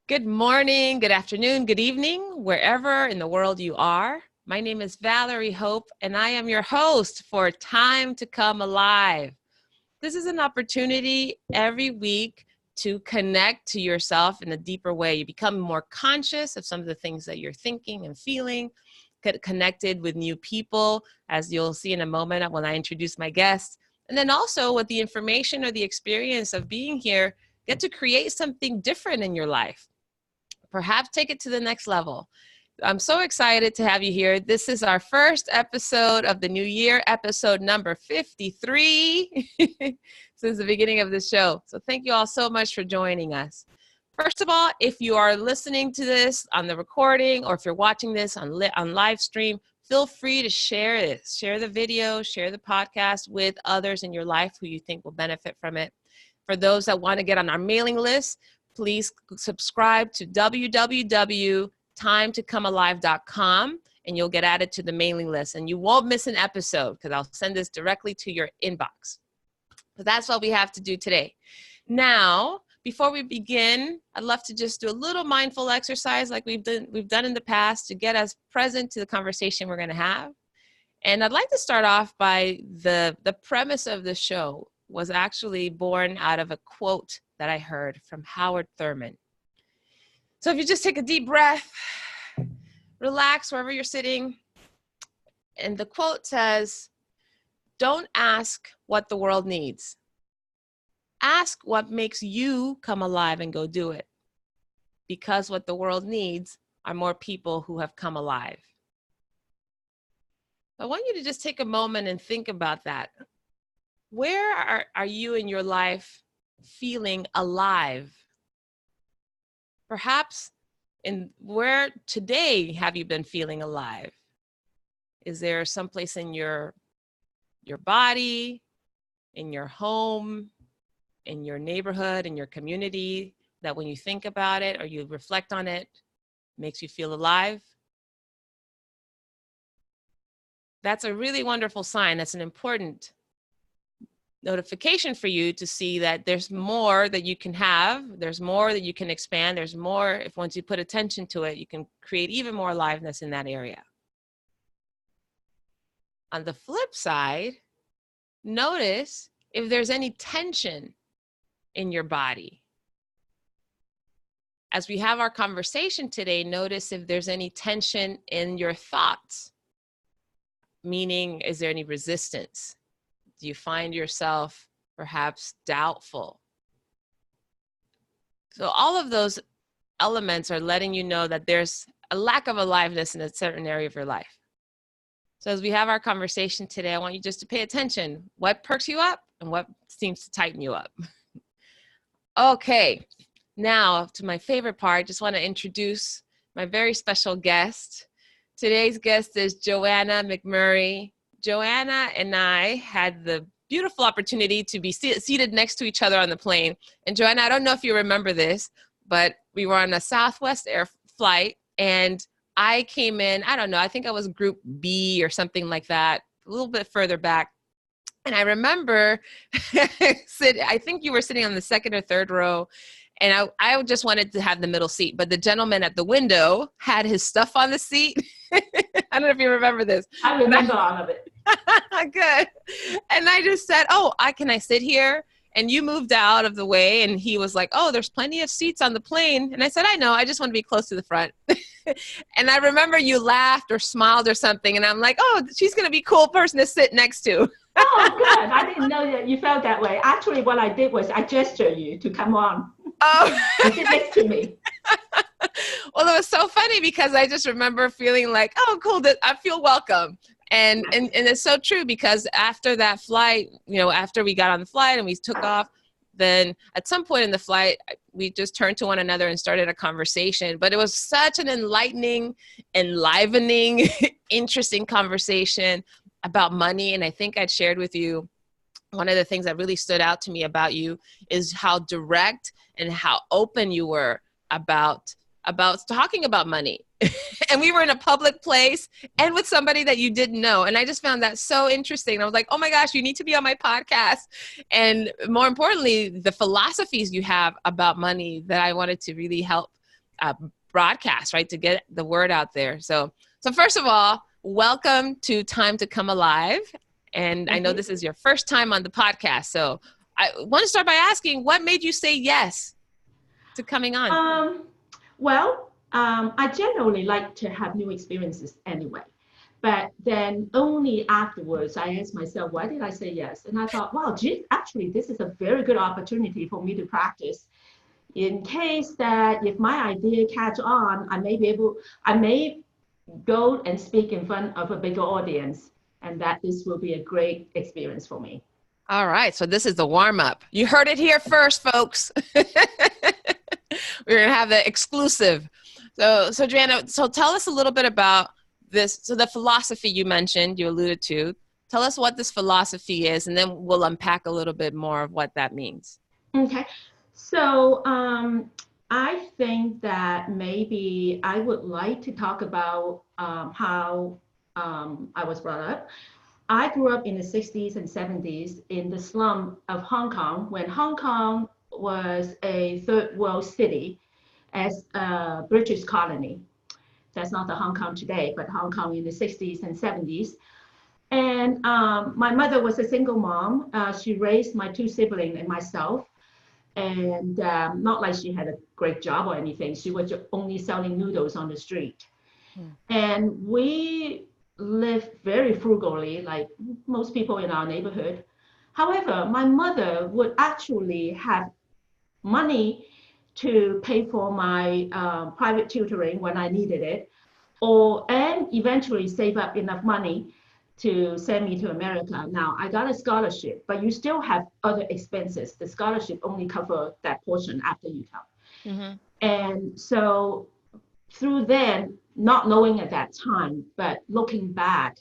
Good morning, good afternoon, good evening, wherever in the world you are. My name is Valerie Hope, and I am your host for Time to Come Alive. This is an opportunity every week to connect to yourself in a deeper way. You become more conscious of some of the things that you're thinking and feeling, get connected with new people, as you'll see in a moment when I introduce my guests. And then also with the information or the experience of being here, get to create something different in your life. Perhaps take it to the next level. I'm so excited to have you here. This is our first episode of the new year, episode number 53 since the beginning of the show. So thank you all so much for joining us. First of all, if you are listening to this on the recording or if you're watching this on live stream, feel free to share this. Share the video, share the podcast with others in your life who you think will benefit from it. For those that want to get on our mailing list, please subscribe to www.timetocomealive.com and you'll get added to the mailing list. And you won't miss an episode because I'll send this directly to your inbox. So that's what we have to do today. Now, before we begin, I'd love to just do a little mindful exercise like we've done in the past to get us present to the conversation we're going to have. And I'd like to start off by the premise of the show was actually born out of a quote that I heard from Howard Thurman. So if you just take a deep breath, relax wherever you're sitting. And the quote says, "Don't ask what the world needs. Ask what makes you come alive and go do it. Because what the world needs are more people who have come alive." I want you to just take a moment and think about that. Where are you in your life feeling alive? Perhaps where today have you been feeling alive? Is there someplace in your body, in your home, in your neighborhood, in your community that when you think about it or you reflect on it, makes you feel alive? That's a really wonderful sign. That's an important notification for you to see that there's more that you can have, there's more that you can expand, there's more, if once you put attention to it, you can create even more aliveness in that area. On the flip side, notice if there's any tension in your body. As we have our conversation today, notice if there's any tension in your thoughts, meaning is there any resistance? Do you find yourself perhaps doubtful? So all of those elements are letting you know that there's a lack of aliveness in a certain area of your life. So as we have our conversation today, I want you just to pay attention. What perks you up and what seems to tighten you up? Okay, now to my favorite part, I just want to introduce my very special guest. Today's guest is Joanna McMurray. Joanna and I had the beautiful opportunity to be seated next to each other on the plane. And Joanna, I don't know if you remember this, but we were on a Southwest Air flight and I came in, I don't know, I think I was group B or something like that, a little bit further back. And I remember, I think you were sitting on the second or third row. And I just wanted to have the middle seat, but the gentleman at the window had his stuff on the seat. I don't know if you remember this. I remember all of it. Good. And I just said, can I sit here? And you moved out of the way. And he was like, oh, there's plenty of seats on the plane. And I said, I know, I just want to be close to the front. And I remember you laughed or smiled or something. And I'm like, oh, she's going to be a cool person to sit next to. Oh, good. I didn't know that you felt that way. Actually, what I did was I gestured you to come on. Oh. Sit next to me. Well, it was so funny because I just remember feeling like, oh, cool, I feel welcome. And it's so true because after that flight, after we got on the flight and we took off, then at some point in the flight, we just turned to one another and started a conversation. But it was such an enlivening, interesting conversation about money. And I think I'd shared with you, one of the things that really stood out to me about you is how direct and how open you were about talking about money. And we were in a public place and with somebody that you didn't know. And I just found that so interesting. I was like, oh my gosh, you need to be on my podcast. And more importantly, the philosophies you have about money that I wanted to really help broadcast, right? To get the word out there. So first of all, welcome to Time to Come Alive. And I know this is your first time on the podcast. So I want to start by asking, what made you say yes to coming on? I generally like to have new experiences anyway. But then only afterwards, I asked myself, why did I say yes? And I thought, wow, gee, actually, this is a very good opportunity for me to practice. In case that if my idea catch on, I may go and speak in front of a bigger audience, and that this will be a great experience for me. All right. So this is the warm up. You heard it here first, folks. We're going to have the exclusive. So Joanna, so tell us a little bit about this. So the philosophy you mentioned, you alluded to. Tell us what this philosophy is, and then we'll unpack a little bit more of what that means. Okay. So I think that maybe I would like to talk about how I was brought up. I grew up in the 60s and 70s in the slum of Hong Kong, when Hong Kong was a third world city as a British colony. That's not the Hong Kong today, but Hong Kong in the 60s and 70s. And my mother was a single mom. She raised my two siblings and myself. And not like she had a great job or anything. She was only selling noodles on the street. And we lived very frugally, like most people in our neighborhood. However, my mother would actually have money to pay for my private tutoring when I needed it, and eventually save up enough money to send me to America. Now, I got a scholarship, but you still have other expenses. The scholarship only covers that portion after you come. And so through then, not knowing at that time, but looking back,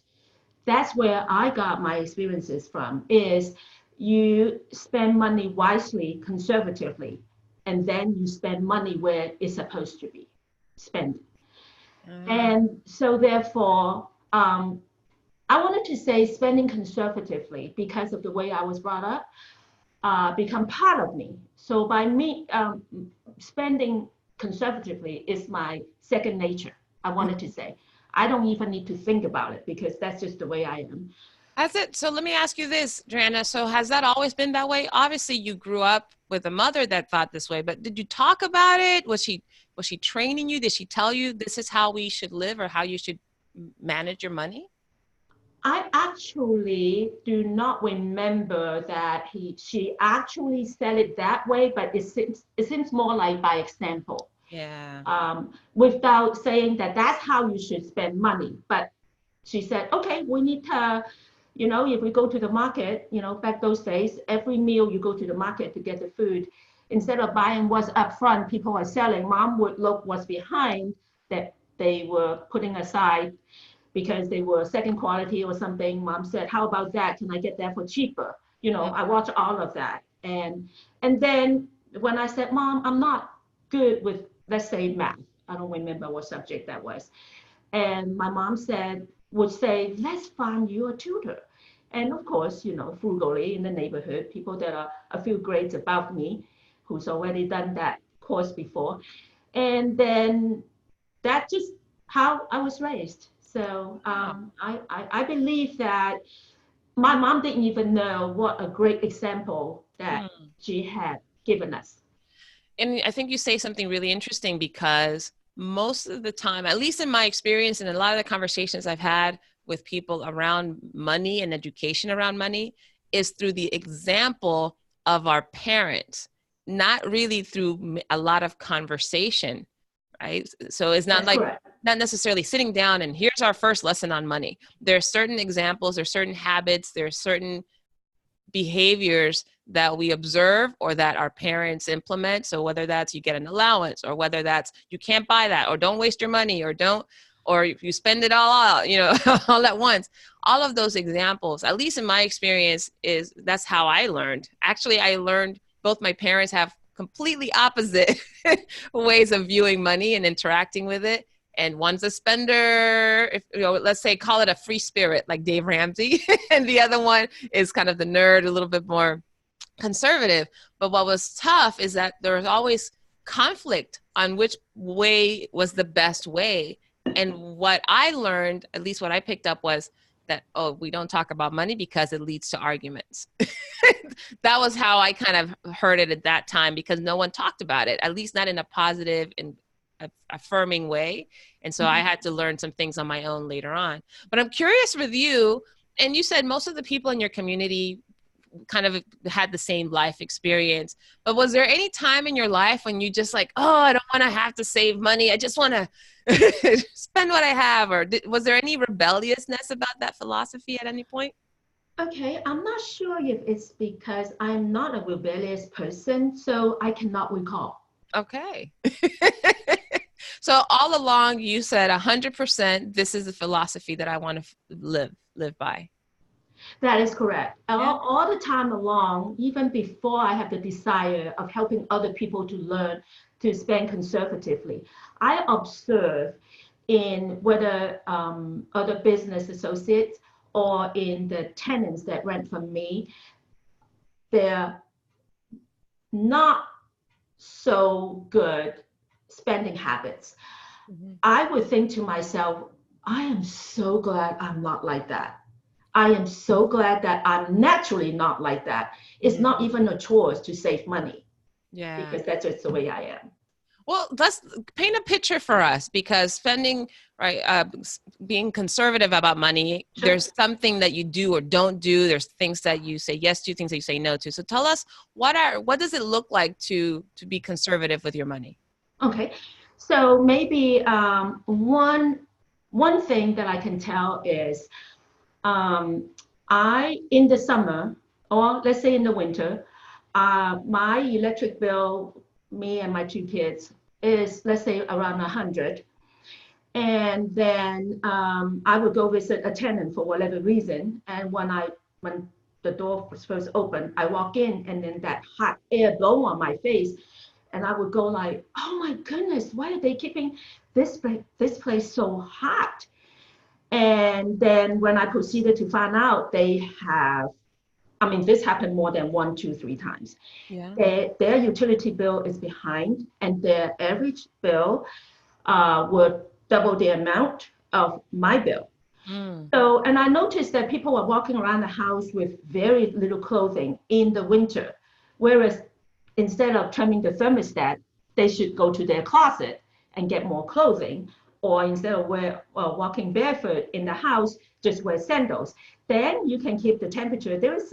that's where I got my experiences from, is you spend money wisely, conservatively, and then you spend money where it's supposed to be spent. And so therefore, I wanted to say spending conservatively because of the way I was brought up, become part of me. So by me spending conservatively is my second nature, I wanted to say. I don't even need to think about it because that's just the way I am. That's it. So let me ask you this, Joanna. So has that always been that way? Obviously, you grew up with a mother that thought this way, but did you talk about it? Was she training you? Did she tell you this is how we should live or how you should manage your money? I actually do not remember that she actually said it that way, but it seems more like by example. Yeah. Without saying that that's how you should spend money. But she said, okay, we need to, if we go to the market, back those days, every meal you go to the market to get the food, instead of buying what's up front, people are selling, mom would look what's behind that they were putting aside because they were second quality or something. Mom said, how about that? Can I get that for cheaper? I watch all of that. And then when I said, Mom, I'm not good with, let's say, math. I don't remember what subject that was. And my mom would say, let's find you a tutor. And of course, frugally in the neighborhood, people that are a few grades above me, who's already done that course before. And then that's just how I was raised. So I believe that my mom didn't even know what a great example that she had given us. And I think you say something really interesting because most of the time, at least in my experience and a lot of the conversations I've had with people around money and education around money is through the example of our parents, not really through a lot of conversation, right? So it's not not necessarily sitting down and here's our first lesson on money. There are certain examples, there are certain habits, there are certain behaviors that we observe or that our parents implement. So whether that's you get an allowance or whether that's you can't buy that or don't waste your money or if you spend it all out, all at once. All of those examples, at least in my experience, that's how I learned. Actually, I learned both my parents have completely opposite ways of viewing money and interacting with it. And one's a spender, let's say, call it a free spirit like Dave Ramsey. And the other one is kind of the nerd, a little bit more conservative. But what was tough is that there was always conflict on which way was the best way. And what I learned, at least what I picked up, was that, oh, we don't talk about money because it leads to arguments. That was how I kind of heard it at that time, because no one talked about it, at least not in a positive and affirming way. And so I had to learn some things on my own later on. But I'm curious with you, and you said most of the people in your community kind of had the same life experience, but was there any time in your life when you just like, oh, I don't want to have to save money, I just want to spend what I have? Or was there any rebelliousness about that philosophy at any point? Okay, I'm not sure if it's because I'm not a rebellious person, so I cannot recall. Okay. So all along you said 100%, this is the philosophy that I want to live by. That is correct. Yeah. All the time along, even before I have the desire of helping other people to learn to spend conservatively, I observe in whether other business associates or in the tenants that rent from me, they're not so good spending habits. I would think to myself, I am so glad I'm not like that. I am so glad that I'm naturally not like that. It's not even a choice to save money. Yeah. Because that's just the way I am. Well, let's paint a picture for us, because spending, right, being conservative about money, Sure. There's something that you do or don't do. There's things that you say yes to, things that you say no to. So tell us, what does it look like to be conservative with your money? Okay, so maybe one thing that I can tell is I in the summer, or let's say in the winter, my electric bill, me and my two kids, is let's say around 100. And then I would go visit a tenant for whatever reason. And when the door was first open, I walk in, and then that hot air blow on my face, and I would go like, oh my goodness, why are they keeping this place so hot? And then when I proceeded to find out, they have, I mean, this happened more than 1, 2, 3 times. Yeah. Their utility bill is behind, and their average bill would double the amount of my bill. So, and I noticed that people are walking around the house with very little clothing in the winter, whereas instead of turning the thermostat, they should go to their closet and get more clothing, or instead of walking barefoot in the house, just wear sandals. Then you can keep the temperature. There is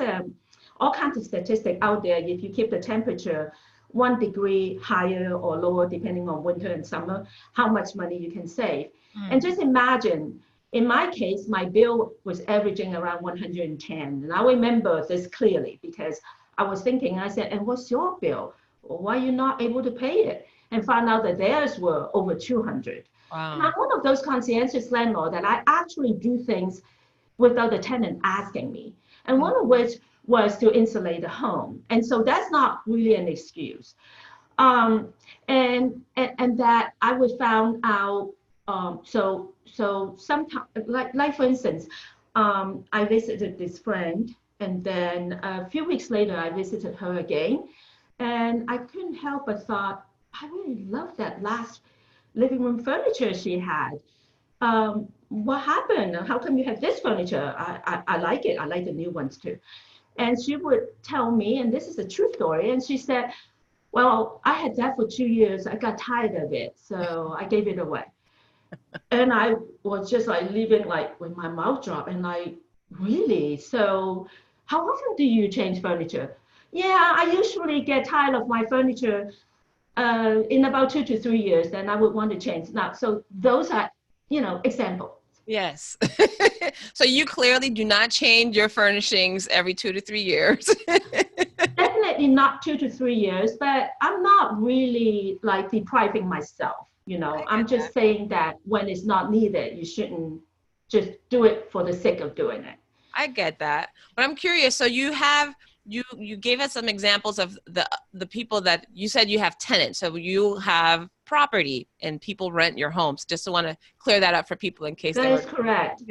all kinds of statistics out there. If you keep the temperature 1 degree higher or lower, depending on winter and summer, how much money you can save. And just imagine, in my case, my bill was averaging around 110. And I remember this clearly because I was thinking, I said, and what's your bill? Well, why are you not able to pay it? And found out that theirs were over 200. Wow. And I'm one of those conscientious landlords that I actually do things without the tenant asking me. And one of which was to insulate the home. And so that's not really an excuse. And that I would found out, so sometimes, like for instance, I visited this friend, and then a few weeks later, I visited her again. And I couldn't help but thought, I really love that last living room furniture she had. What happened? How come you have this furniture? I like it. I like the new ones too. And she would tell me, and this is a true story, and she said, well, I had that for 2 years. I got tired of it, so I gave it away. And I was just like leaving like with my mouth dropped, and like, really? So how often do you change furniture? Yeah, I usually get tired of my furniture in about 2 to 3 years, then I would want to change. Now, so those are, examples. Yes. So you clearly do not change your furnishings every 2 to 3 years. Definitely not 2 to 3 years, but I'm not really like depriving myself. I'm just saying that when it's not needed, you shouldn't just do it for the sake of doing it. I get that. But I'm curious. So you gave us some examples of the people that you said you have tenants. So you have property and people rent your homes. Just to want to clear that up for people in case that is correct.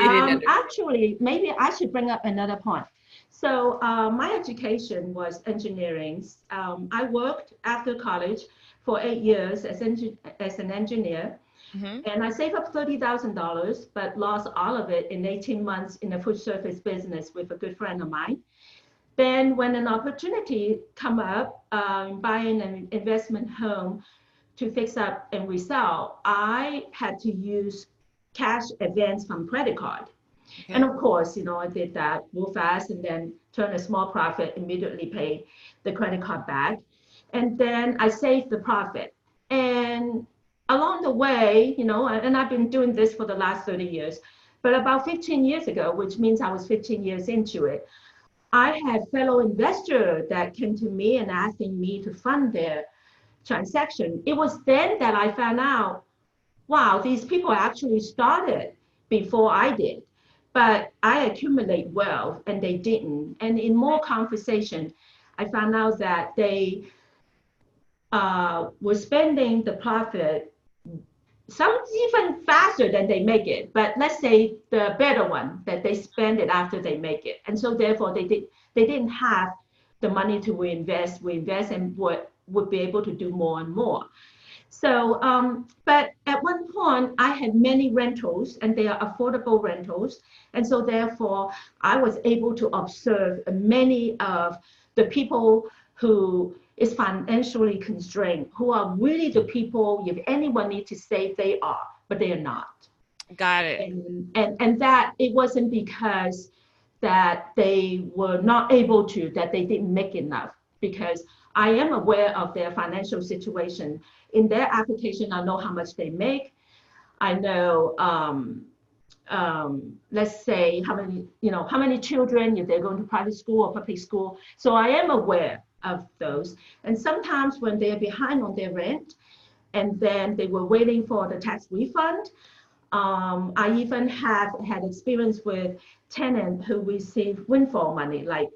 Actually, maybe I should bring up another point. So my education was engineering. I worked after college for 8 years as an engineer. Mm-hmm. And I saved up $30,000, but lost all of it in 18 months in a food service business with a good friend of mine. Then when an opportunity come up, buying an investment home to fix up and resell, I had to use cash advance from credit card. And Okay. of course, I did that real fast and then turn a small profit, immediately pay the credit card back. And then I saved the profit. And along the way, and I've been doing this for the last 30 years, but about 15 years ago, which means I was 15 years into it, I had fellow investor that came to me and asking me to fund their transaction. It was then that I found out, wow, these people actually started before I did, but I accumulate wealth and they didn't. And in more conversation, I found out that they were spending the profit some even faster than they make it. But let's say the better one, that they spend it after they make it, and so therefore they didn't have the money to reinvest and would be able to do more and more. So, but at one point, I had many rentals, and they are affordable rentals. And so, therefore, I was able to observe many of the people who is financially constrained, who are really the people, if anyone needs to save, they are, but they are not. Got it. And that it wasn't because that they were not able to, that they didn't make enough, because I am aware of their financial situation. In their application, I know how much they make. I know, let's say how many children, if they're going to private school or public school. So I am aware of those. And sometimes when they're behind on their rent, and then they were waiting for the tax refund, I even have had experience with tenants who receive windfall money, like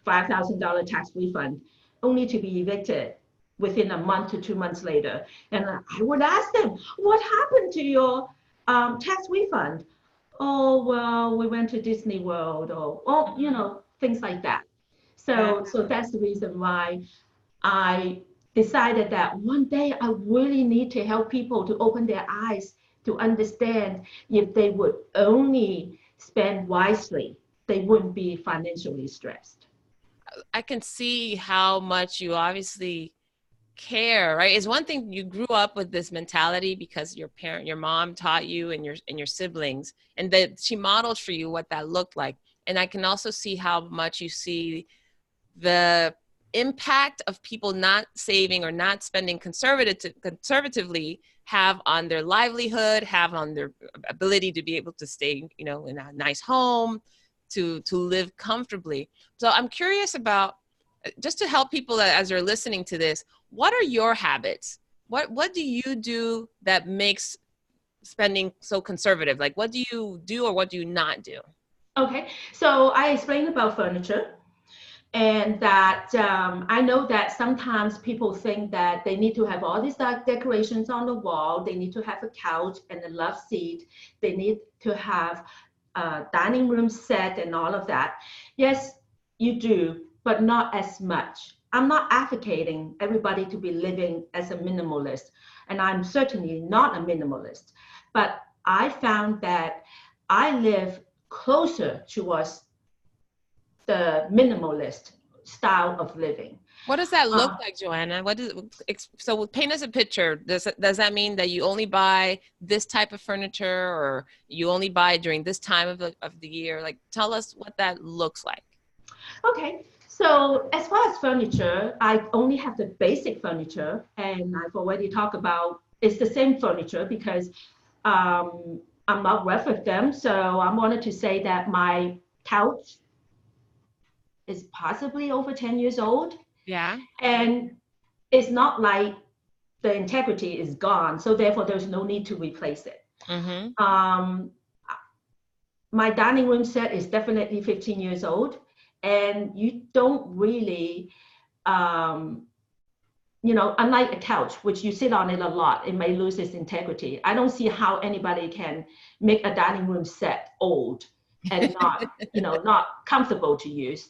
$5,000 tax refund, only to be evicted within a month to 2 months later. And I would ask them, what happened to your tax refund? Oh, well, we went to Disney World, or things like that. So that's the reason why I decided that one day I really need to help people to open their eyes to understand, if they would only spend wisely, they wouldn't be financially stressed. I can see how much you obviously care, right? It's one thing you grew up with this mentality because your mom taught you, and your siblings, and that she modeled for you what that looked like. And I can also see how much you see the impact of people not saving or not spending conservatively have on their livelihood, have on their ability to be able to stay, in a nice home, to live comfortably. So I'm curious about, just to help people as they're listening to this, what are your habits? What do you do that makes spending so conservative? Like, what do you do or what do you not do? Okay, so I explained about furniture, and that I know that sometimes people think that they need to have all these decorations on the wall, they need to have a couch and a love seat, they need to have a dining room set and all of that. Yes, you do, but not as much. I'm not advocating everybody to be living as a minimalist, and I'm certainly not a minimalist, but I found that I live closer towards the minimalist style of living. What does that look Uh, like, Joanna? So paint us a picture. Does that mean that you only buy this type of furniture, or you only buy during this time of the year? Like, tell us what that looks like. okay, so as far as furniture, I only have the basic furniture, and I've already talked about it's the same furniture because I'm not rough with them. So I wanted to say that my couch is possibly over 10 years old, Yeah. and it's not like the integrity is gone. So therefore, there's no need to replace it. Mm-hmm. Um, my dining room set is definitely 15 years old, and you don't really, um, unlike a couch, which you sit on it a lot, it may lose its integrity. I don't see how anybody can make a dining room set old and not, not comfortable to use.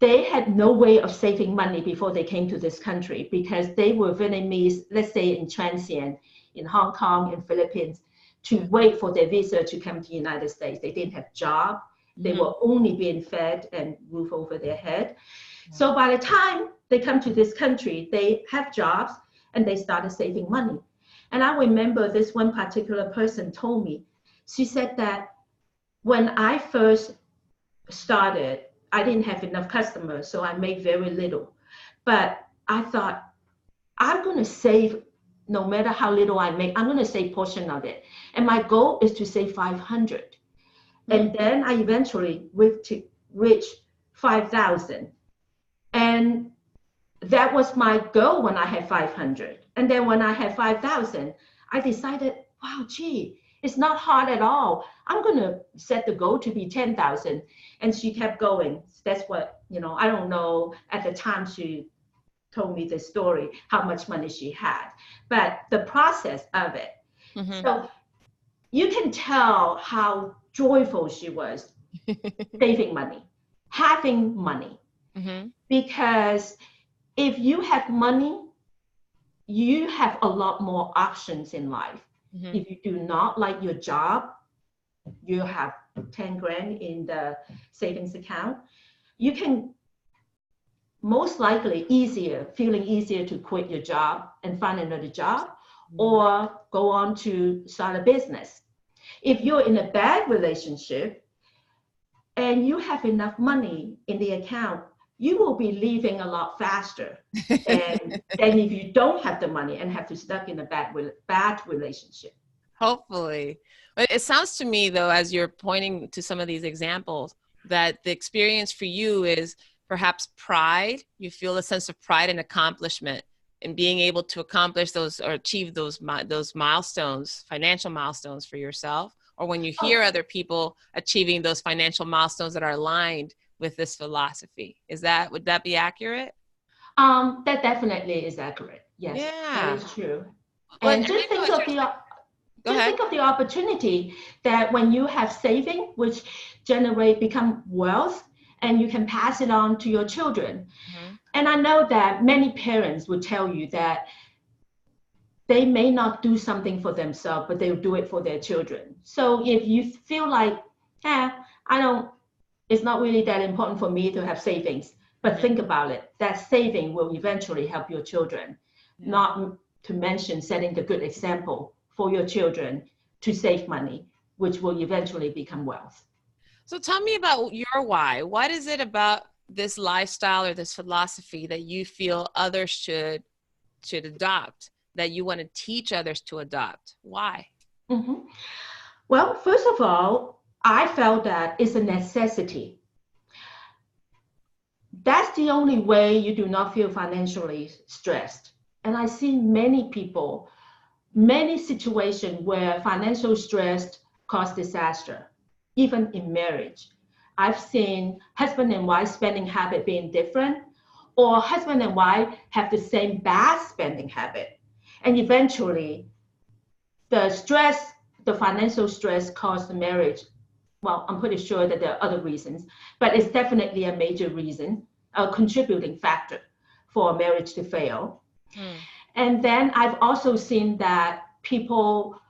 they had no way of saving money before they came to this country because they were Vietnamese, let's say in transient, in Hong Kong, in Philippines, to wait for their visa to come to the United States. They didn't have job. They were only being fed and roof over their head. So by the time they come to this country, they have jobs and they started saving money. And I remember this one particular person told me, she said that when I first started, I didn't have enough customers, so I made very little. But I thought, I'm going to save, no matter how little I make, I'm going to save portion of it. And my goal is to save 500. And then I eventually reach 5,000. And that was my goal when I had 500. And then when I had 5,000, I decided, wow, gee, it's not hard at all. I'm going to set the goal to be 10,000. And she kept going. That's what, I don't know at the time she told me the story, how much money she had, but the process of it. So you can tell how joyful she was saving money, having money. Because if you have money, you have a lot more options in life. If you do not like your job, you have 10 grand in the savings account, you can most likely feeling easier to quit your job and find another job or go on to start a business. If you're in a bad relationship and you have enough money in the account, you will be leaving a lot faster than if you don't have the money and have to stuck in a bad relationship. Hopefully. But it sounds to me, though, as you're pointing to some of these examples, that the experience for you is perhaps pride. You feel a sense of pride and accomplishment in being able to accomplish those or achieve those milestones, financial milestones for yourself, or when you hear other people achieving those financial milestones that are aligned with this philosophy. Would that be accurate? That definitely is accurate. Yes, that is true. And just think of the opportunity that when you have saving, which become wealth, and you can pass it on to your children. And I know that many parents would tell you that they may not do something for themselves, but they'll do it for their children. So if you feel like, it's not really that important for me to have savings, but think about it, that saving will eventually help your children, not to mention setting the good example for your children to save money, which will eventually become wealth. So tell me about your why. What is it about this lifestyle or this philosophy that you feel others should adopt, that you want to teach others to adopt? Why? Well, first of all, I felt that it's a necessity. That's the only way you do not feel financially stressed. And I see many people, many situations where financial stress cause disaster, even in marriage. I've seen husband and wife spending habit being different, or husband and wife have the same bad spending habit. And eventually, the financial stress caused the marriage. Well, I'm pretty sure that there are other reasons, but it's definitely a major reason, a contributing factor for a marriage to fail. And then I've also seen that people,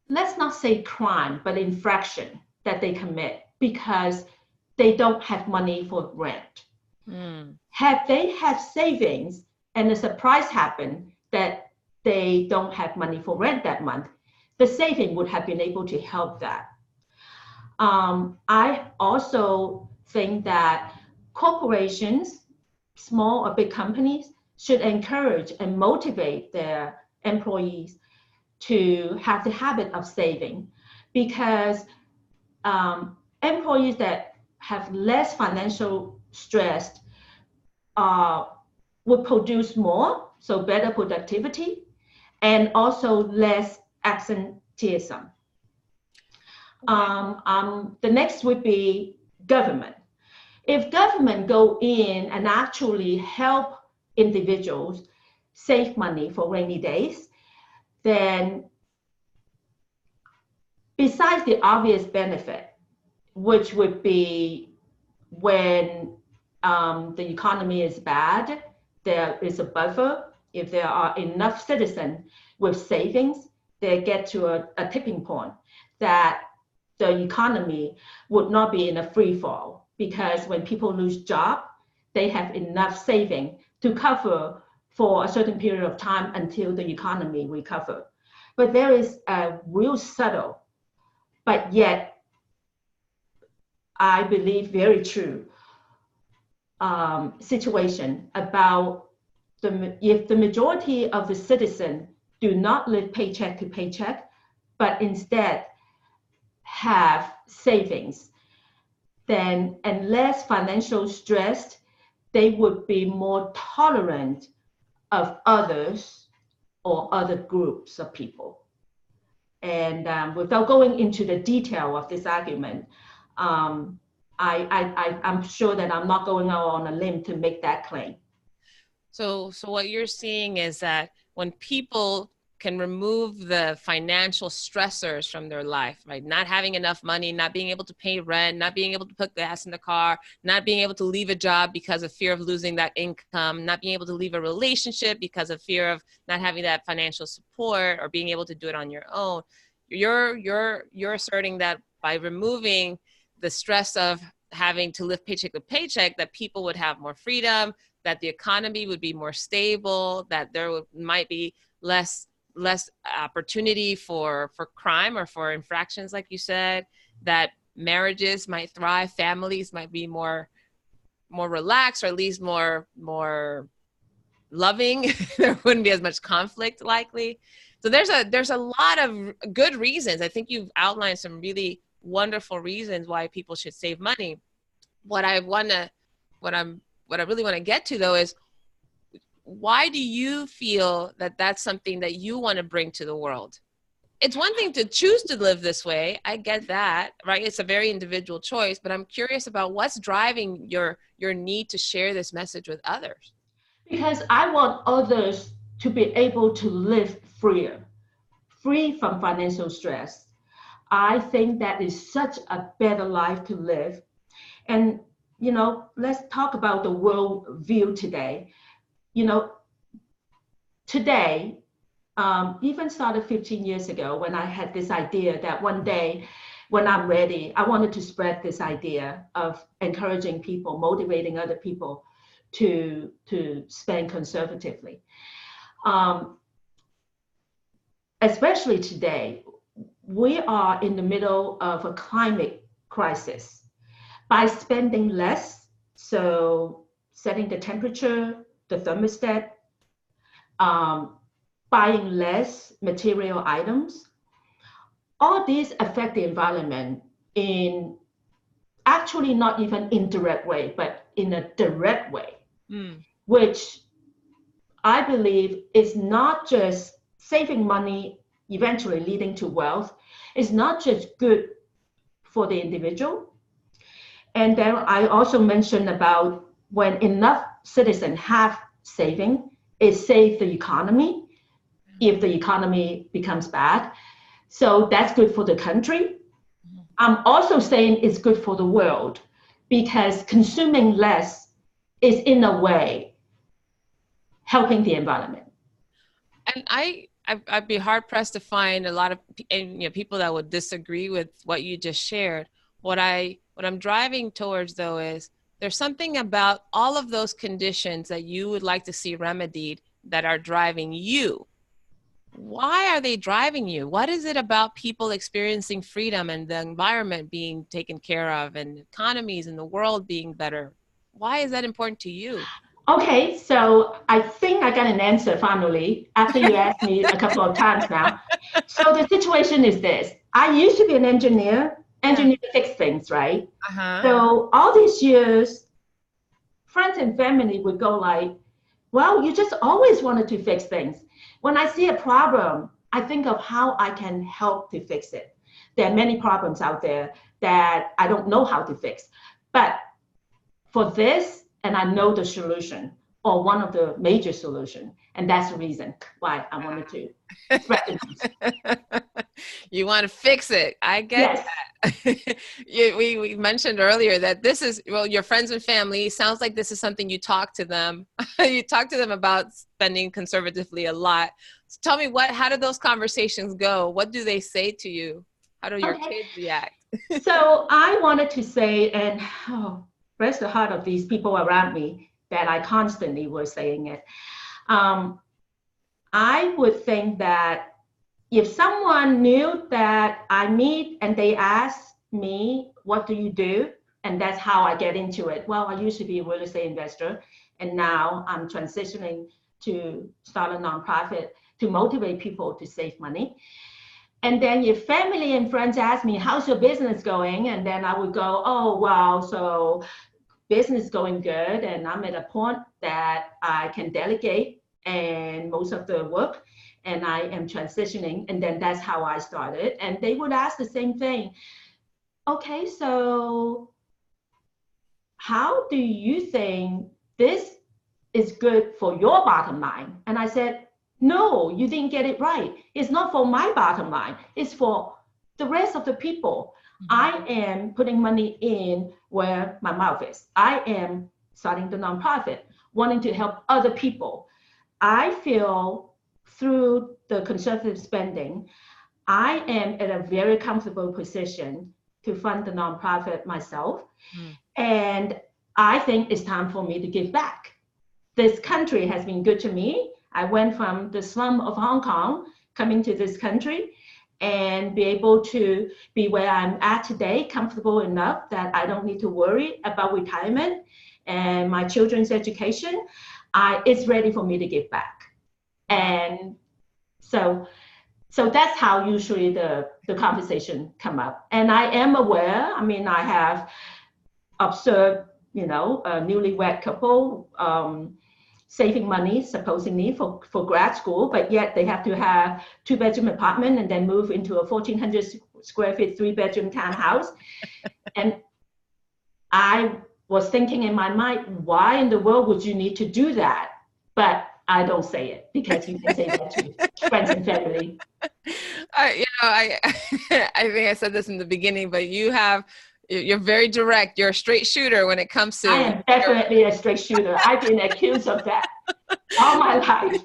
let's not say crime, but infraction that they commit because they don't have money for rent. Had they had savings and a surprise happened that they don't have money for rent that month, the saving would have been able to help that. I also think that corporations, small or big companies, should encourage and motivate their employees to have the habit of saving, because employees that have less financial stress would produce more, so better productivity, and also less absenteeism. The next would be government. If government go in and actually help individuals save money for rainy days, then besides the obvious benefit, which would be when the economy is bad, there is a buffer. If there are enough citizens with savings, they get to a tipping point that the economy would not be in a free fall, because when people lose job, they have enough saving to cover for a certain period of time until the economy recover. But there is a real subtle, but yet I believe very true situation about if the majority of the citizens do not live paycheck to paycheck, but instead have savings, then and less financial stressed, they would be more tolerant of others or other groups of people. And without going into the detail of this argument, I'm sure that I'm not going out on a limb to make that claim. So what you're seeing is that when people can remove the financial stressors from their life, right? Not having enough money, not being able to pay rent, not being able to put gas in the car, not being able to leave a job because of fear of losing that income, not being able to leave a relationship because of fear of not having that financial support or being able to do it on your own. You're asserting that by removing the stress of having to live paycheck to paycheck, that people would have more freedom, that the economy would be more stable, that there might be less opportunity for crime or for infractions, like you said, that marriages might thrive, families might be more relaxed, or at least more loving. There wouldn't be as much conflict likely. So there's a lot of good reasons. I think you've outlined some really wonderful reasons why people should save money. What I really want to get to, though, is why do you feel that that's something that you want to bring to the world? It's one thing to choose to live this way. I get that, right? It's a very individual choice, but I'm curious about what's driving your need to share this message with others. Because I want others to be able to live free from financial stress. I think that is such a better life to live. And, let's talk about the worldview today. Today, even started 15 years ago when I had this idea that one day when I'm ready, I wanted to spread this idea of encouraging people, motivating other people to spend conservatively. Especially today, we are in the middle of a climate crisis. By spending less, so setting the temperature, the thermostat, buying less material items, all these affect the environment in actually not even indirect way, but in a direct way, which I believe is not just saving money, eventually leading to wealth. It's not just good for the individual. And then I also mentioned about when enough citizens have saving, it saves the economy if the economy becomes bad. So that's good for the country. I'm also saying it's good for the world, because consuming less is in a way helping the environment. And I'd be hard pressed to find a lot of people that would disagree with what you just shared. What I'm driving towards, though, is there's something about all of those conditions that you would like to see remedied that are driving you. Why are they driving you? What is it about people experiencing freedom and the environment being taken care of and economies in the world being better? Why is that important to you? Okay, so I think I got an answer finally after you asked me a couple of times now. So the situation is this. I used to be an engineer fix things, right? So all these years, friends and family would go like, well, you just always wanted to fix things. When I see a problem, I think of how I can help to fix it. There are many problems out there that I don't know how to fix. But for this, and I know the solution, or one of the major solutions, and that's the reason why I wanted to spread the news. You want to fix it. I get We mentioned earlier that this is, well, your friends and family, sounds like this is something you talk to them. You talk to them about spending conservatively a lot. So tell me, how did those conversations go? What do they say to you? How do your Okay. kids react? So I wanted to say, and bless the heart of these people around me that I constantly were saying it. I would think that if someone knew that I meet and they ask me, what do you do? And that's how I get into it. Well, I used to be a real estate investor, and now I'm transitioning to start a nonprofit to motivate people to save money. And then if family and friends ask me, how's your business going? And then I would go, oh, wow, so business is going good. And I'm at a point that I can delegate and most of the work, and I am transitioning. And then that's how I started. And they would ask the same thing. Okay, so how do you think this is good for your bottom line? And I said, no, you didn't get it right. It's not for my bottom line. It's for the rest of the people. I am putting money in where my mouth is. I am starting the nonprofit, wanting to help other people. I feel through the conservative spending, I am at a very comfortable position to fund the nonprofit myself. And I think it's time for me to give back. This country has been good to me. I went from the slum of Hong Kong coming to this country and be able to be where I'm at today, comfortable enough that I don't need to worry about retirement and my children's education. It's ready for me to give back. And so that's how usually the conversation come up. And I am aware, I mean, I have observed, a newlywed couple saving money supposedly for grad school, but yet they have to have 2-bedroom apartment and then move into a 1,400 square feet 3-bedroom townhouse. And I was thinking in my mind, why in the world would you need to do that? But I don't say it because you can say that to friends and family. I think I said this in the beginning, but you're very direct. You're a straight shooter when it comes to. I am definitely a straight shooter. I've been accused of that all my life.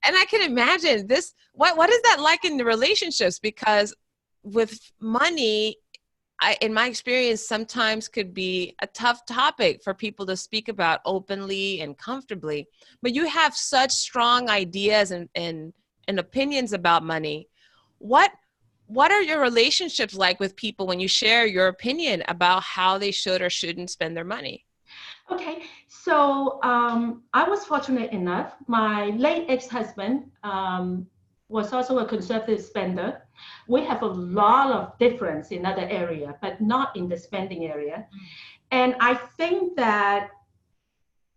And I can imagine this. What is that like in the relationships? Because with money, in my experience, sometimes could be a tough topic for people to speak about openly and comfortably. But you have such strong ideas and opinions about money. What are your relationships like with people when you share your opinion about how they should or shouldn't spend their money? Okay, so I was fortunate enough. My late ex-husband was also a conservative spender. We have a lot of difference in other area, but not in the spending area. And I think that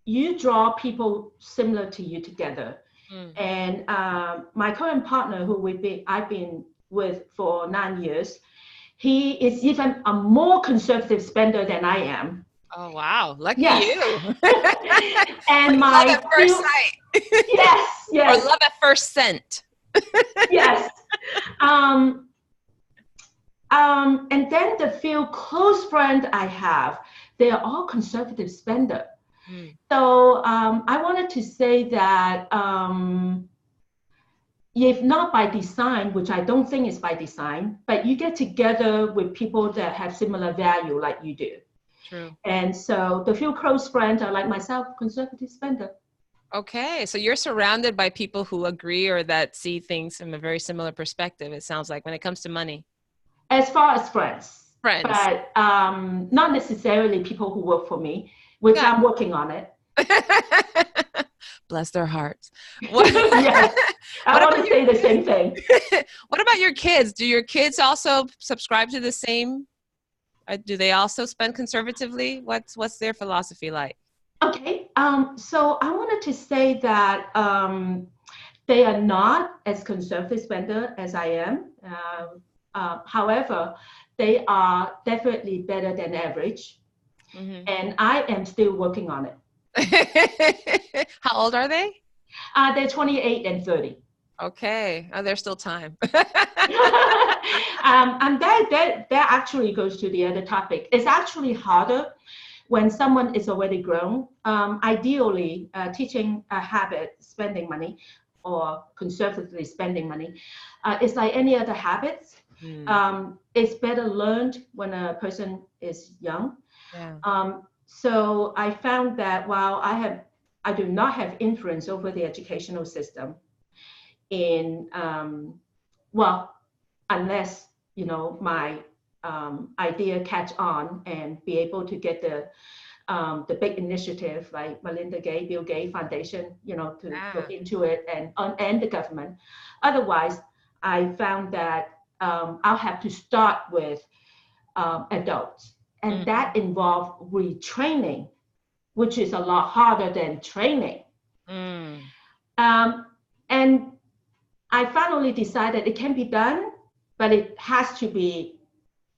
you draw people similar to you together. And my current partner, who I've been with for 9 years, he is even a more conservative spender than I am. Oh wow! Lucky you. Like And love at first sight. Yes. Or love at first scent. Yes. And then the few close friends I have, they are all conservative spender. So I wanted to say that if not by design, which I don't think is by design, but you get together with people that have similar value like you do. True. And so the few close friends are like myself, conservative spender. Okay, so you're surrounded by people who agree or that see things from a very similar perspective, it sounds like, when it comes to money. As far as friends. Friends. But not necessarily people who work for me, which I'm working on it. Bless their hearts. Yes, I want to say the same thing. What about your kids? Do your kids also subscribe to the same? Do they also spend conservatively? What's their philosophy like? Okay, so I wanted to say that they are not as conservative spender as I am. However, they are definitely better than average. And I am still working on it. How old are they? They're 28 and 30. Okay. Oh, there's still time. And that actually goes to the other topic. It's actually harder when someone is already grown. Ideally, teaching a habit, spending money, or conservatively spending money, it's like any other habits. It's better learned when a person is young. Yeah. So I found that while I do not have influence over the educational system in, well, unless, my idea catch on and be able to get the big initiative like Melinda Gates, Bill Gates Foundation, to look into it and the government. Otherwise, I found that I'll have to start with adults, and that involves retraining, which is a lot harder than training. And I finally decided it can be done, but it has to be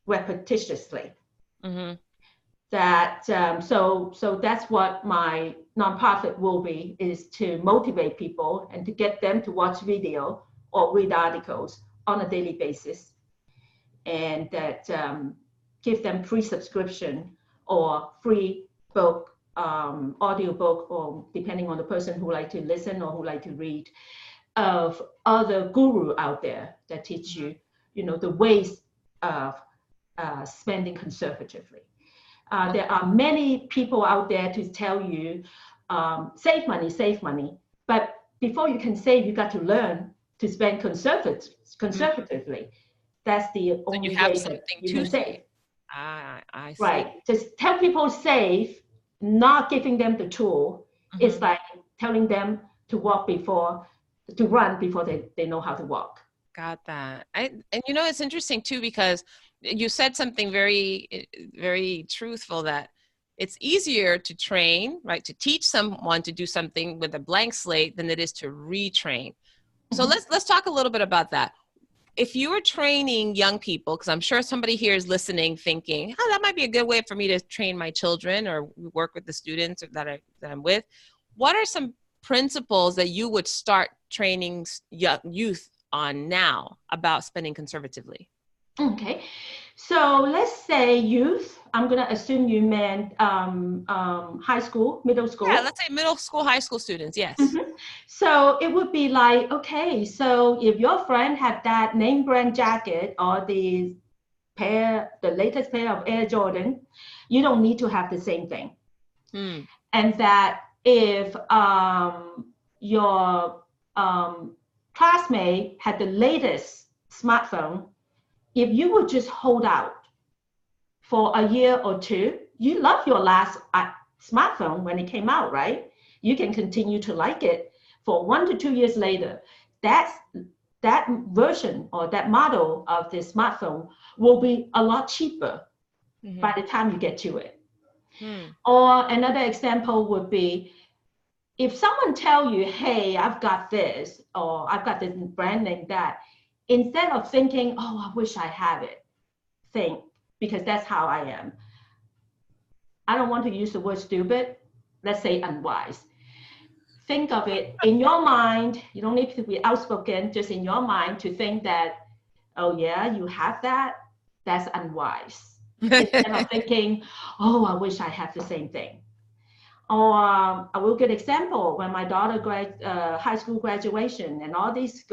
repetitiously. That so that's what my nonprofit will be, is to motivate people and to get them to watch video or read articles on a daily basis, and that give them free subscription or free book, audio book, or depending on the person who like to listen or who like to read, of other guru out there that teach you, the ways of spending conservatively. There are many people out there to tell you, save money. But before you can save, you got to learn to spend conservatively. That's the only way that you can save. I see. Right. Just tell people save, not giving them the tool. It's like telling them to run before they know how to walk. Got that. And it's interesting too, because you said something very, very truthful, that it's easier to train, right? To teach someone to do something with a blank slate than it is to retrain. So let's talk a little bit about that. If you were training young people, because I'm sure somebody here is listening thinking, oh, that might be a good way for me to train my children or work with the students that I'm with. What are some principles that you would start training youth on now about spending conservatively? Okay, so let's say youth. I'm gonna assume you meant high school, middle school. Yeah, let's say middle school, high school students. Yes. So it would be like, okay, so if your friend had that name brand jacket or the latest pair of Air Jordan, you don't need to have the same thing. And that if your classmate had the latest smartphone, if you would just hold out for a year or two, you love your last smartphone when it came out, right? You can continue to like it for 1 to 2 years later. That version or that model of the smartphone will be a lot cheaper by the time you get to it. Or another example would be, if someone tell you, hey, I've got this, or I've got this brand name that, instead of thinking, oh, I wish I had it, think, because that's how I am. I don't want to use the word stupid. Let's say unwise. Think of it in your mind. You don't need to be outspoken, just in your mind to think that, oh yeah, you have that. That's unwise. Instead of thinking, oh, I wish I had the same thing. Or a real good example, when my daughter high school graduation, and all these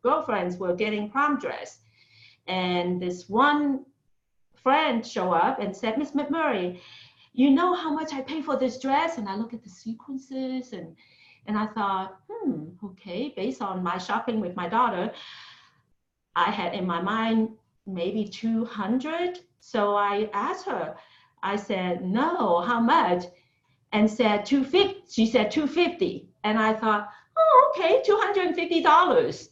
girlfriends were getting prom dress, and this one friend show up and said, Miss McMurray, you know how much I pay for this dress? And I look at the sequences, and I thought, okay, based on my shopping with my daughter, I had in my mind maybe 200. So I asked her, I said, no, how much? And said 250. She said 250. And I thought, oh, okay, $250.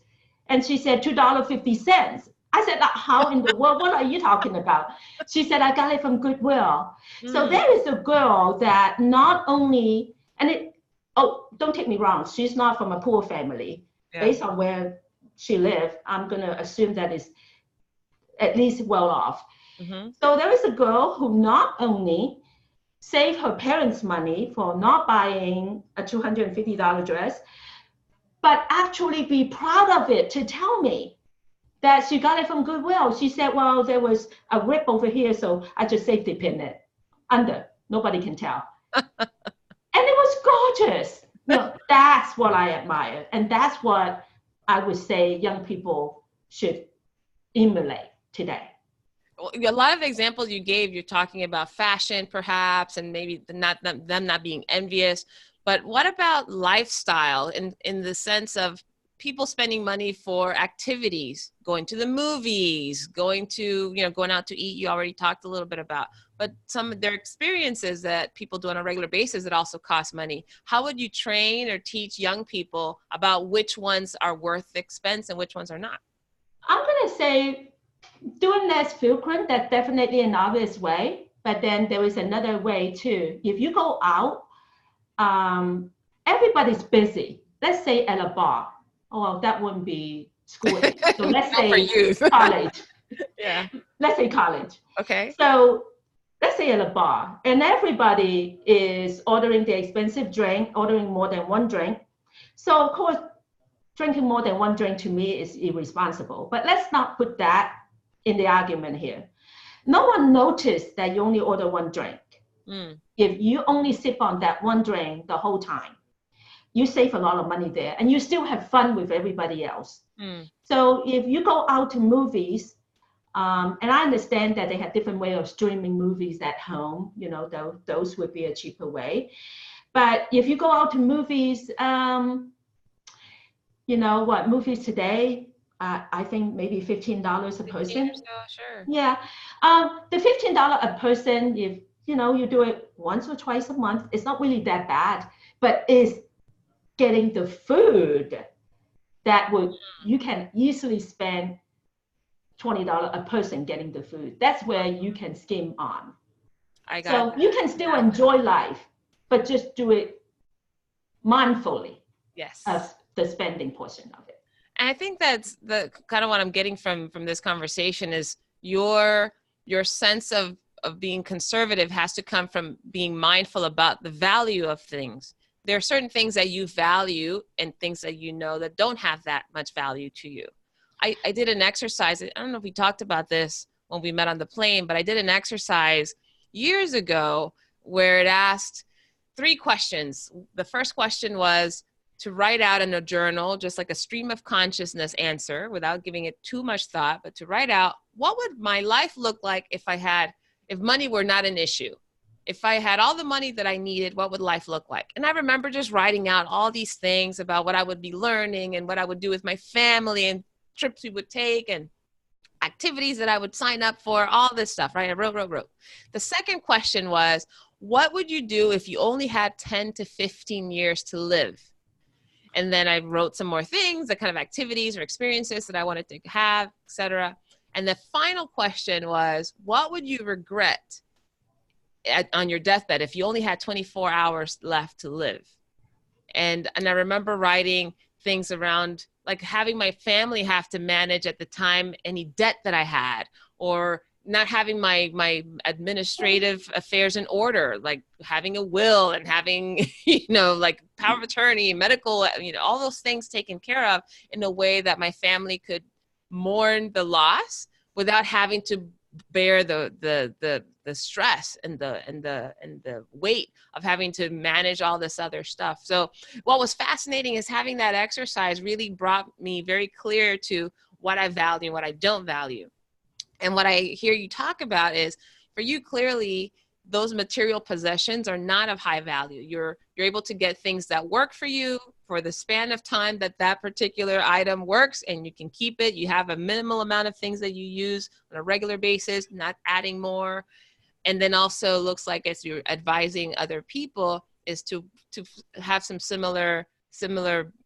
And she said $2.50. I said, how in the world? What are you talking about? She said, I got it from Goodwill. So there is a girl that not only, don't take me wrong, she's not from a poor family. Yeah. Based on where she lived, I'm going to assume that is at least well off. So there is a girl who not only saved her parents' money for not buying a $250 dress, but actually be proud of it to tell me that she got it from Goodwill. She said, well, there was a rip over here, so I just safety pin it under. Nobody can tell. And it was gorgeous. That's what I admire. And that's what I would say young people should emulate today. A lot of examples you gave, you're talking about fashion perhaps, and maybe them not being envious. But what about lifestyle in the sense of people spending money for activities, going to the movies, going out to eat, you already talked a little bit about, but some of their experiences that people do on a regular basis that also cost money. How would you train or teach young people about which ones are worth the expense and which ones are not? I'm going to say doing less frequent, that's definitely an obvious way, but then there is another way too. If you go out, everybody's busy. Let's say at a bar. Oh, that wouldn't be school age. So let's say college. Yeah. Let's say college. Okay. So let's say at a bar, and everybody is ordering the expensive drink, ordering more than one drink. So of course, drinking more than one drink to me is irresponsible. But let's not put that in the argument here. No one noticed that you only order one drink. If you only sip on that one drink the whole time, you save a lot of money there, and you still have fun with everybody else. So if you go out to movies, and I understand that they have different way of streaming movies at home, those would be a cheaper way. But if you go out to movies, movies today, I think maybe $15 a person. So, sure. Yeah. The $15 a person, if you do it once or twice a month, it's not really that bad, but it's getting the food that you can easily spend $20 a person getting the food. That's where you can skim on. So you can still enjoy life, but just do it mindfully. Yes. As the spending portion of it. And I think that's the kind of what I'm getting from this conversation is your sense of being conservative has to come from being mindful about the value of things. There are certain things that you value and things that that don't have that much value to you. I did an exercise. I don't know if we talked about this when we met on the plane, but I did an exercise years ago where it asked 3 questions. The first question was to write out in a journal, just like a stream of consciousness answer without giving it too much thought, but to write out what would my life look like if money were not an issue. If I had all the money that I needed, what would life look like? And I remember just writing out all these things about what I would be learning and what I would do with my family and trips we would take and activities that I would sign up for, all this stuff, right? I wrote. The second question was, what would you do if you only had 10 to 15 years to live? And then I wrote some more things, the kind of activities or experiences that I wanted to have, etc. And the final question was, what would you regret on your deathbed if you only had 24 hours left to live? And I remember writing things around like having my family have to manage at the time any debt that I had, or not having my administrative affairs in order, like having a will and having, like power of attorney, medical, all those things taken care of in a way that my family could mourn the loss without having to bear the stress and the weight of having to manage all this other stuff. So what was fascinating is having that exercise really brought me very clear to what I value and what I don't value. And what I hear you talk about is, for you, clearly, those material possessions are not of high value. You're able to get things that work for you for the span of time that particular item works, and you can keep it. You have a minimal amount of things that you use on a regular basis, not adding more. And then also looks like, as you're advising other people, is to have some similar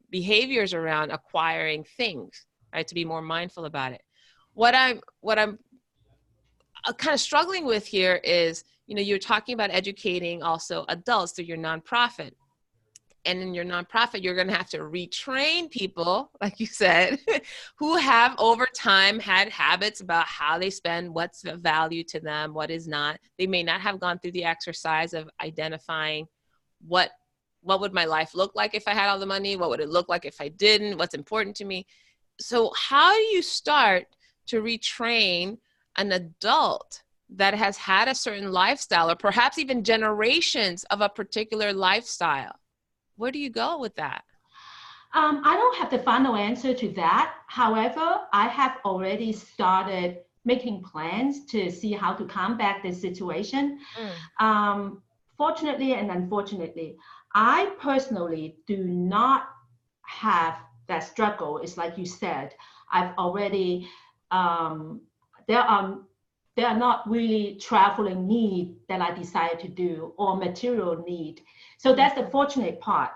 behaviors around acquiring things, right? To be more mindful about it. What I'm kind of struggling with here is, you're talking about educating also adults through your nonprofit. And in your nonprofit, you're going to have to retrain people, like you said, who have over time had habits about how they spend, what's of value to them, what is not. They may not have gone through the exercise of identifying what what would my life look like if I had all the money? What would it look like if I didn't? What's important to me? So how do you start to retrain an adult that has had a certain lifestyle, or perhaps even generations of a particular lifestyle? Where do you go with that? I don't have the final answer to that. However, I have already started making plans to see how to combat this situation. Fortunately and unfortunately, I personally do not have that struggle. It's like you said, I've already, there are not really traveling need that I desire to do or material need. So that's the fortunate part.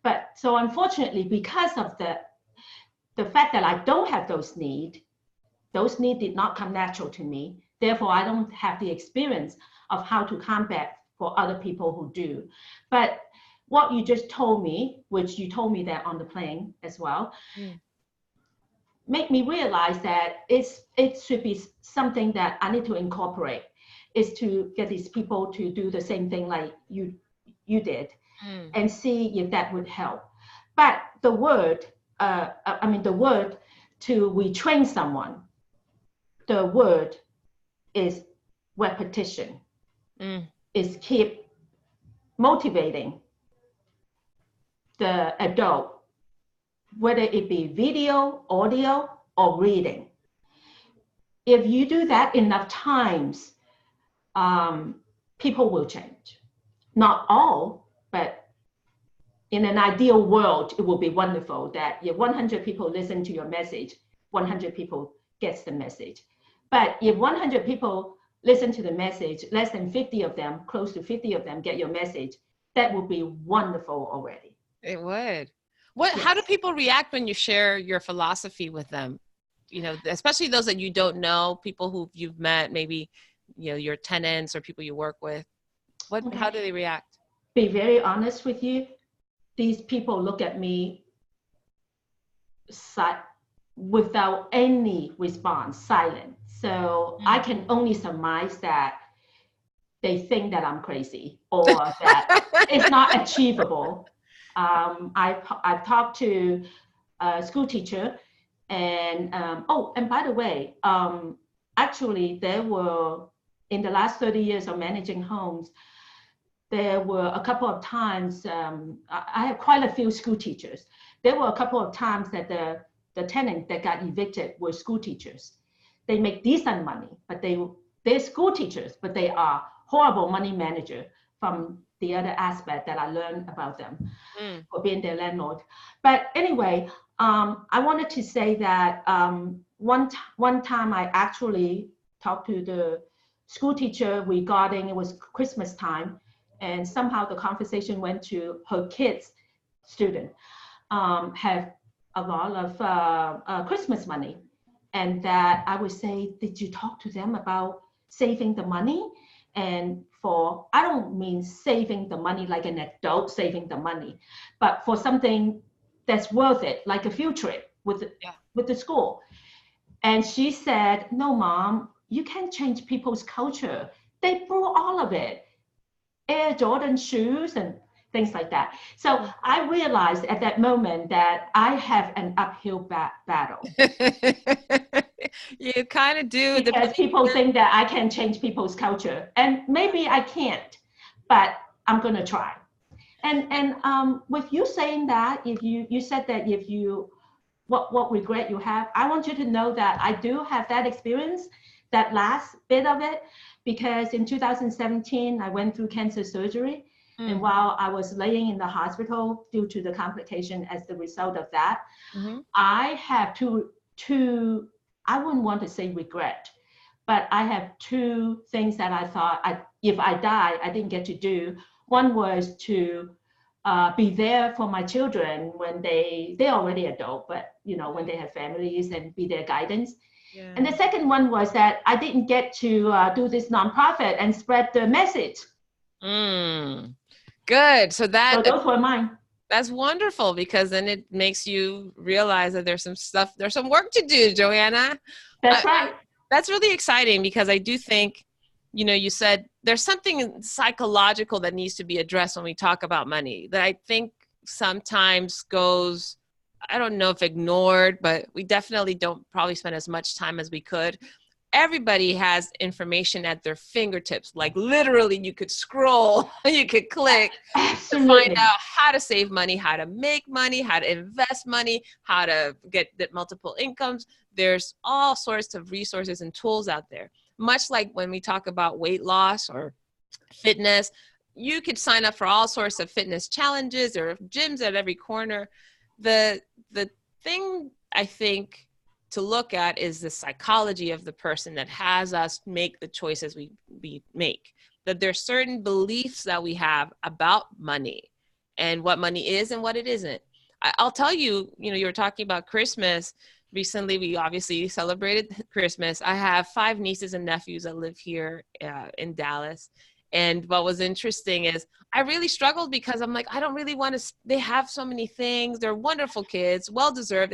But so unfortunately, because of the fact that I don't have those needs did not come natural to me. Therefore, I don't have the experience of how to combat for other people who do. But what you just told me, which you told me that on the plane as well, make me realize that it should be something that I need to incorporate, is to get these people to do the same thing like you did, and see if that would help. But the word to retrain someone, the word is repetition, is keep motivating the adult, whether it be video, audio, or reading. If you do that enough times, people will change. Not all, but in an ideal world, it will be wonderful that if 100 people listen to your message, 100 people gets the message. But if 100 people listen to the message, less than 50 of them, close to 50 of them get your message, that would be wonderful already. It would. How do people react when you share your philosophy with them? You know, especially those that you don't know, people who you've met, maybe, you know, your tenants or people you work with. How do they react? Be very honest with you. These people look at me without any response, silent. So I can only surmise that they think that I'm crazy or that it's not achievable. I've talked to a school teacher, and and by the way, actually there were, in the last 30 years of managing homes, there were a couple of times, I have quite a few school teachers. There were a couple of times that the tenant that got evicted were school teachers. They make decent money, but they're school teachers, but they are horrible money manager from the other aspect that I learned about them for being their landlord. But anyway, I wanted to say that one time I actually talked to the school teacher regarding, it was Christmas time, and somehow the conversation went to her kids, student, have a lot of Christmas money. And that I would say, did you talk to them about saving the money? And I don't mean saving the money like an adult saving the money, but for something that's worth it, like a field trip with the school. And she said, no, Mom, you can't change people's culture. They brought all of it. Air Jordan shoes and things like that. So I realized at that moment that I have an uphill battle. You kind of do. Because people think that I can change people's culture, and maybe I can't, but I'm going to try. And with you saying that, if you said that if you, what regret you have, I want you to know that I do have that experience, that last bit of it, because in 2017, I went through cancer surgery. And while I was laying in the hospital due to the complication as the result of that, I have two, I wouldn't want to say regret, but I have two things that I thought if I die, I didn't get to do. One was to be there for my children when they're already adult, but you know, when they have families, and be their guidance. Yeah. And the second one was that I didn't get to do this nonprofit and spread the message. Good. So those were mine. That's wonderful, because then it makes you realize that there's some work to do, Joanna. That's right. That's really exciting, because I do think you know, you said there's something psychological that needs to be addressed when we talk about money that I think sometimes goes, I don't know if ignored, but we definitely don't probably spend as much time as we could. Everybody has information at their fingertips. Like literally you could scroll, you could click to find Absolutely. out how to save money, how to make money, how to invest money, how to get multiple incomes. There's all sorts of resources and tools out there. Much like when we talk about weight loss or fitness, you could sign up for all sorts of fitness challenges or gyms at every corner. The thing I think to look at is the psychology of the person that has us make the choices we make. That there's certain beliefs that we have about money and what money is and what it isn't. I'll tell you, you know, you were talking about Christmas. Recently, we obviously celebrated Christmas. I have 5 nieces and nephews that live here in Dallas. And what was interesting is I really struggled because I'm like, I don't really want to, they have so many things. They're wonderful kids, well-deserved.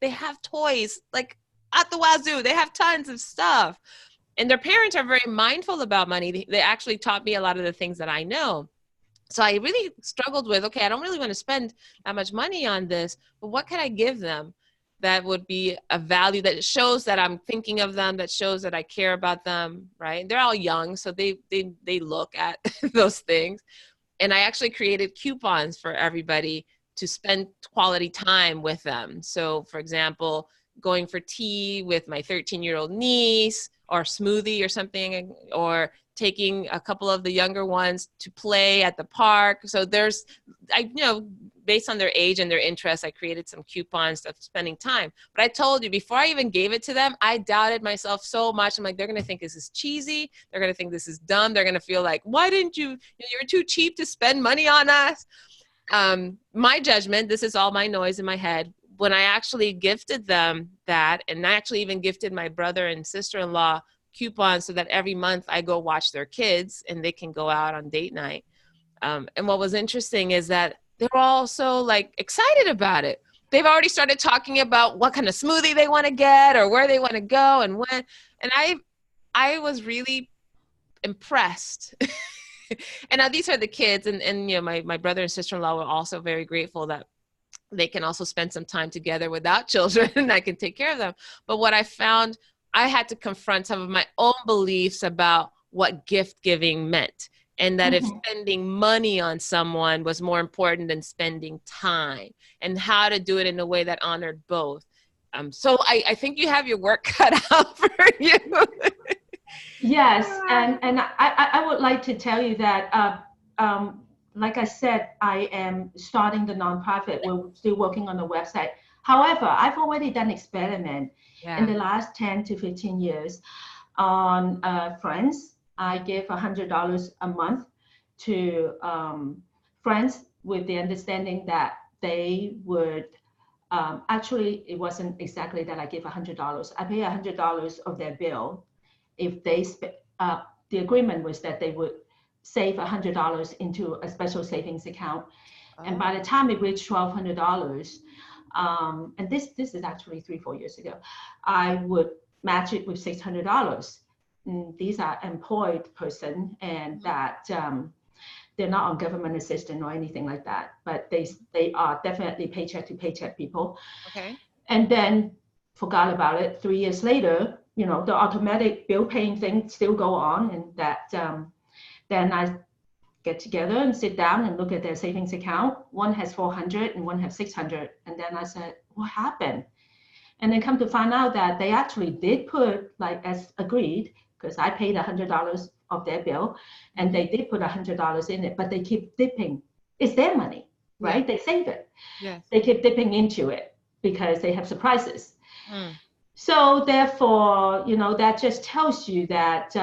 They have toys like at the wazoo. They have tons of stuff. And their parents are very mindful about money. They actually taught me a lot of the things that I know. So I really struggled with, okay, I don't really want to spend that much money on this, but what can I give them that would be a value that shows that I'm thinking of them, that shows that I care about them, right? They're all young, so they look at those things. And I actually created coupons for everybody to spend quality time with them. So for example, going for tea with my 13-year-old niece or smoothie or something, or taking a couple of the younger ones to play at the park. So there's, based on their age and their interests, I created some coupons of spending time. But I told you, before I even gave it to them, I doubted myself so much. I'm like, they're going to think this is cheesy. They're going to think this is dumb. They're going to feel like, why didn't you were too cheap to spend money on us. My judgment, this is all my noise in my head. When I actually gifted them that, and I actually even gifted my brother and sister-in-law coupons so that every month I go watch their kids and they can go out on date night. And what was interesting is that they were all so like excited about it. They've already started talking about what kind of smoothie they want to get or where they want to go and when. And I was really impressed. And now these are the kids, and my brother and sister-in-law were also very grateful that they can also spend some time together without children and I can take care of them. But what I found, I had to confront some of my own beliefs about what gift giving meant. And that if spending money on someone was more important than spending time, and how to do it in a way that honored both. So I think you have your work cut out for you. Yes, and I would like to tell you that, like I said, I am starting the nonprofit. We're still working on the website. However, I've already done experiment in the last 10 to 15 years on friends. I give $100 a month to friends with the understanding that they would, actually, it wasn't exactly that I give $100. I pay $100 of their bill. If they, the agreement was that they would save $100 into a special savings account. Oh. And by the time it reached $1,200, and this is actually 3-4 years ago, I would match it with $600. These are employed person, and that they're not on government assistance or anything like that, but they are definitely paycheck to paycheck people. Okay. And then forgot about it. 3 years later, the automatic bill paying thing still go on, and that then I get together and sit down and look at their savings account. One has 400 and one has 600. And then I said, what happened? And then come to find out that they actually did put, like as agreed, because I paid $100 of their bill, and they did put $100 in it, but they keep dipping. It's their money, right? Yeah. They save it. Yes. They keep dipping into it because they have surprises. So therefore, that just tells you that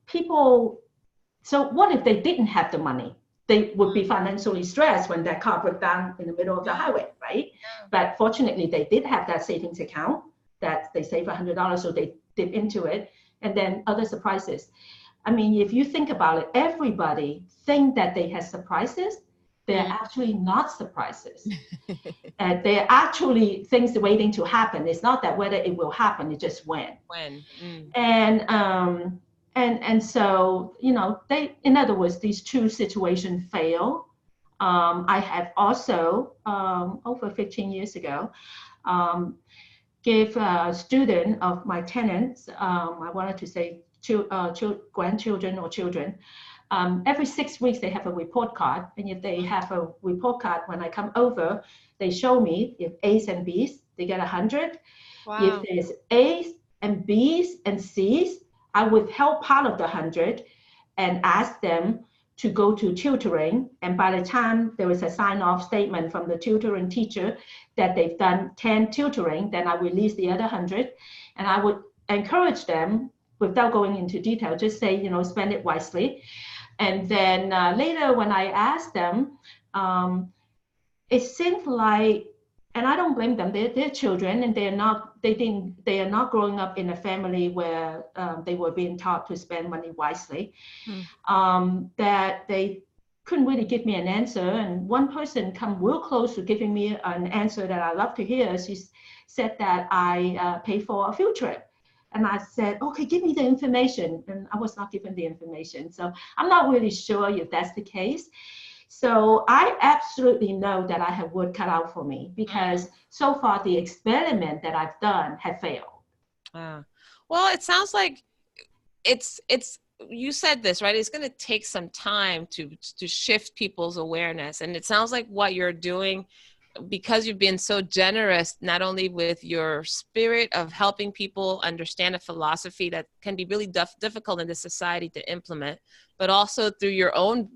people, so what if they didn't have the money? They would be financially stressed when that car broke down in the middle of the highway, right? Yeah. But fortunately, they did have that savings account that they save $100, so they dip into it, and then other surprises. I mean, if you think about it, everybody think that they have surprises. They're actually not surprises. They're actually things waiting to happen. It's not that whether it will happen, it's just when. and so, in other words, these two situations fail. I have also, over 15 years ago, um, gave a student of my tenants, I wanted to say grandchildren or children, every 6 weeks they have a report card. And if they have a report card, when I come over, they show me if A's and B's, they get 100. If Wow. there's A's and B's and C's, I withheld part of the 100 and ask them to go to tutoring. And by the time there is a sign-off statement from the tutoring teacher that they've done 10 tutoring, then I release the other 100. And I would encourage them, without going into detail, just say, spend it wisely. And then later when I asked them, it seems like, and I don't blame them, they're children, and they are not growing up in a family where they were being taught to spend money wisely, that they couldn't really give me an answer. And one person come real close to giving me an answer that I love to hear. She said that I pay for a field trip. And I said, okay, give me the information. And I was not given the information. So I'm not really sure if that's the case. So I absolutely know that I have work cut out for me, because so far the experiment that I've done have failed. Well, it sounds like it's you said this, right? It's going to take some time to shift people's awareness. And it sounds like what you're doing, because you've been so generous, not only with your spirit of helping people understand a philosophy that can be really difficult in this society to implement, but also through your own,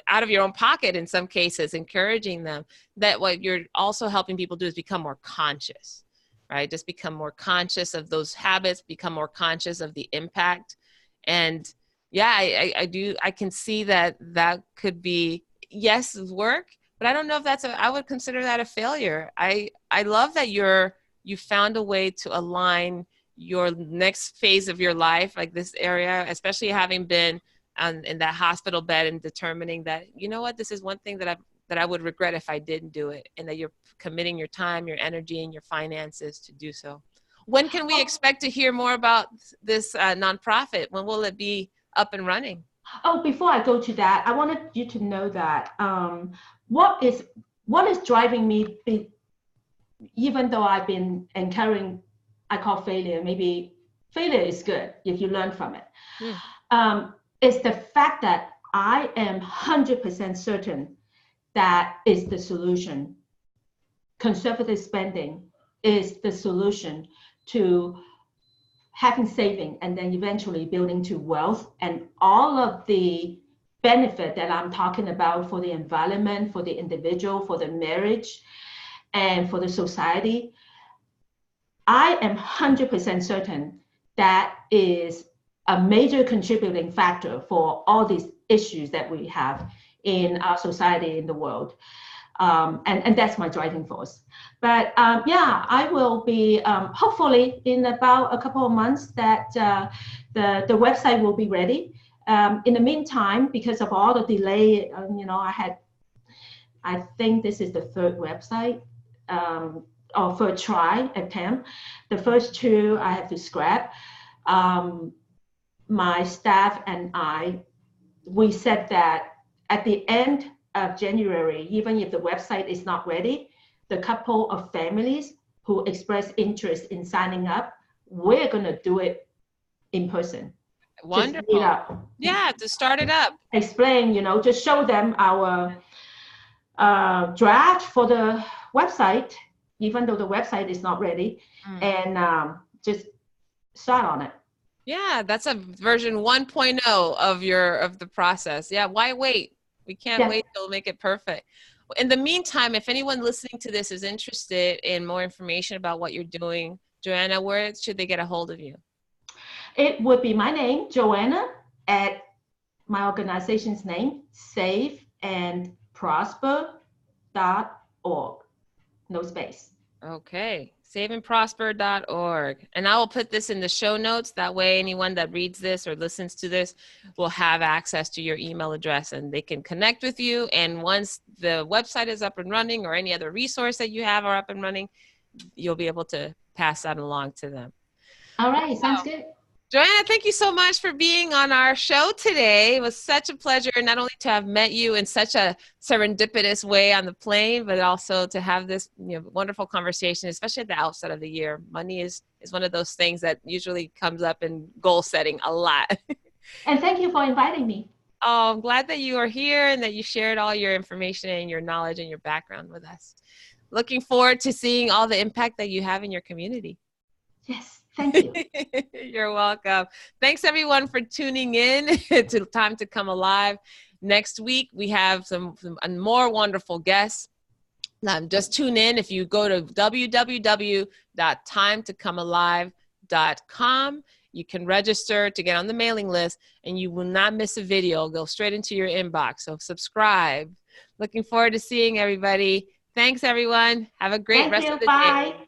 out of your own pocket in some cases, encouraging them, that what you're also helping people do is become more conscious, right? Just become more conscious of those habits, become more conscious of the impact. And yeah, I can see that could be, yes, work, but I don't know if I would consider that a failure. I love that you found a way to align your next phase of your life, like this area, especially having been in that hospital bed and determining that, this is one thing that I would regret if I didn't do it, and that you're committing your time, your energy, and your finances to do so. When can we expect to hear more about this nonprofit? When will it be up and running? Oh, before I go to that, I wanted you to know that what is driving me, even though I've been encountering, I call failure, maybe failure is good if you learn from it, is the fact that I am 100% certain that is the solution. Conservative spending is the solution to having saving and then eventually building to wealth, and all of the benefit that I'm talking about for the environment, for the individual, for the marriage, and for the society. I am 100% certain that is a major contributing factor for all these issues that we have in our society, in the world. And that's my driving force. But I will be, hopefully in about a couple of months, that the website will be ready. In the meantime, because of all the delay, I think this is the third website, or third try attempt. The first two I have to scrap. My staff and we said that at the end of January, even if the website is not ready, the couple of families who express interest in signing up, we're going to do it in person. Wonderful. Just meet up. Yeah, to start it up. Explain, just show them our draft for the website, even though the website is not ready, and just start on it. Yeah, that's a version 1.0 of the process. Yeah, why wait? We can't wait till make it perfect. In the meantime, if anyone listening to this is interested in more information about what you're doing, Joanna, where should they get a hold of you? It would be my name, Joanna, at my organization's name, saveandprosper.org. No space. Okay, saveandprosper.org. And I will put this in the show notes. That way anyone that reads this or listens to this will have access to your email address, and they can connect with you. And once the website is up and running, or any other resource that you have are up and running, you'll be able to pass that along to them. All right, sounds good. Joanna, thank you so much for being on our show today. It was such a pleasure not only to have met you in such a serendipitous way on the plane, but also to have this wonderful conversation, especially at the outset of the year. Money is one of those things that usually comes up in goal setting a lot. And thank you for inviting me. Oh, I'm glad that you are here and that you shared all your information and your knowledge and your background with us. Looking forward to seeing all the impact that you have in your community. Yes, thank you. You're welcome. Thanks everyone for tuning in to Time to Come Alive. Next week, we have some more wonderful guests. Just tune in. If you go to www.timetocomealive.com, you can register to get on the mailing list and you will not miss a video. It'll go straight into your inbox. So subscribe. Looking forward to seeing everybody. Thanks, everyone. Have a great rest of the day. Bye.